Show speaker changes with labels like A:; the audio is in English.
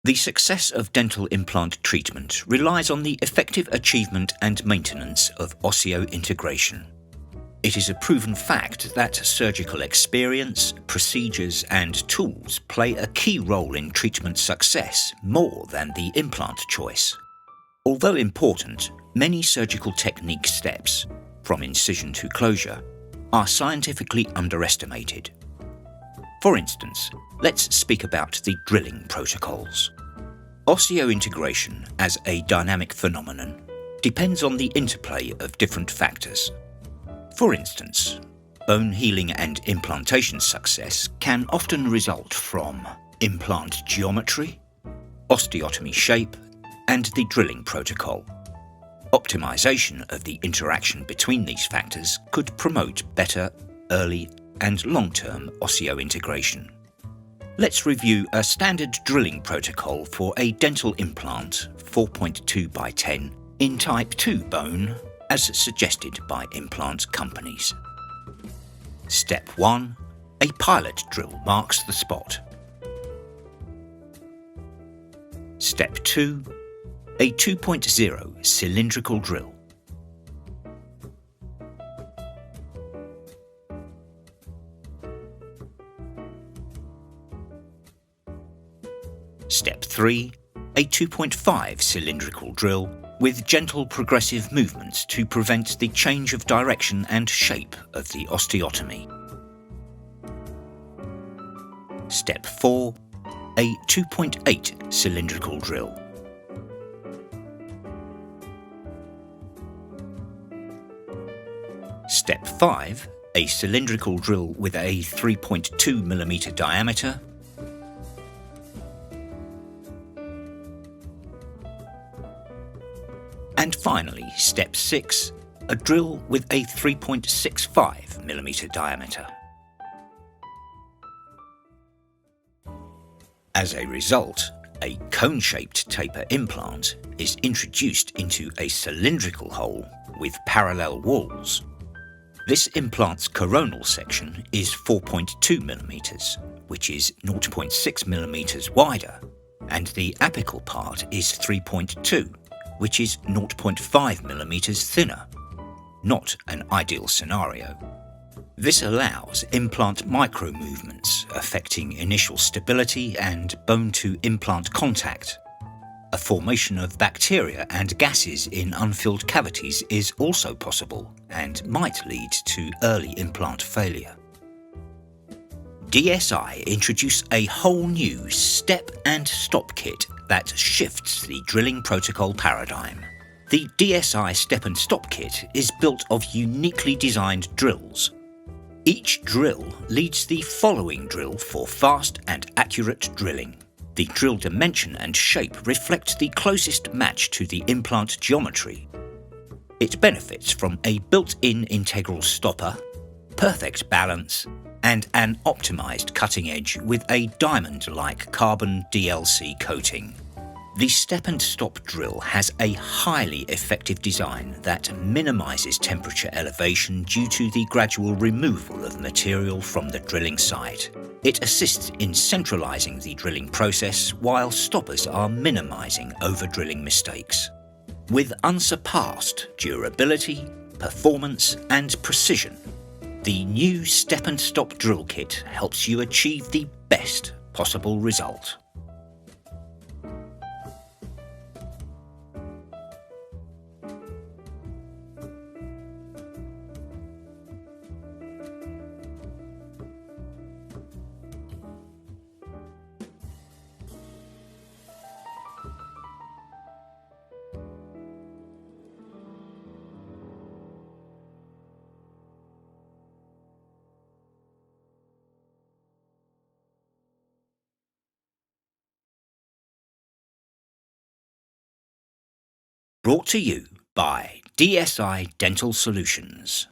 A: The success of dental implant treatment relies on the effective achievement and maintenance of osseointegration. It is a proven fact that surgical experience, procedures, and tools play a key role in treatment success more than the implant choice. Although important, many surgical technique steps, from incision to closure, are scientifically underestimated. For instance, let's speak about the drilling protocols. Osseointegration, as a dynamic phenomenon, depends on the interplay of different factors. For instance, bone healing and implantation success can often result from implant geometry, osteotomy shape, and the drilling protocol. Optimization of the interaction between these factors could promote better, early, and long-term osseointegration. Let's review a standard drilling protocol for a dental implant 4.2 by 10 in type 2 bone, as suggested by implant companies. Step 1. A pilot drill marks the spot. Step 2. A 2.0 cylindrical drill. Step 3. A 2.5 cylindrical drill with gentle progressive movements to prevent the change of direction and shape of the osteotomy. Step 4. A 2.8 cylindrical drill. Step 5. A cylindrical drill with a 3.2 mm diameter. And finally, Step 6, a drill with a 3.65 mm diameter. As a result, a cone-shaped taper implant is introduced into a cylindrical hole with parallel walls. This implant's coronal section is 4.2 mm, which is 0.6 mm wider, and the apical part is 3.2, which is 0.5 mm thinner. Not an ideal scenario. This allows implant micro-movements affecting initial stability and bone-to-implant contact. A formation of bacteria and gases in unfilled cavities is also possible and might lead to early implant failure. DSI introduce a whole new Step&Stop Kit that shifts the drilling protocol paradigm. The DSI Step&Stop Kit is built of uniquely designed drills. Each drill leads the following drill for fast and accurate drilling. The drill dimension and shape reflect the closest match to the implant geometry. It benefits from a built-in integral stopper, perfect balance, and an optimized cutting edge with a diamond-like carbon DLC coating. The Step&Stop drill has a highly effective design that minimizes temperature elevation due to the gradual removal of material from the drilling site. It assists in centralizing the drilling process while stoppers are minimizing over-drilling mistakes. With unsurpassed durability, performance, and precision, the new Step&Stop drill kit helps you achieve the best possible result. Brought to you by DSI Dental Solutions.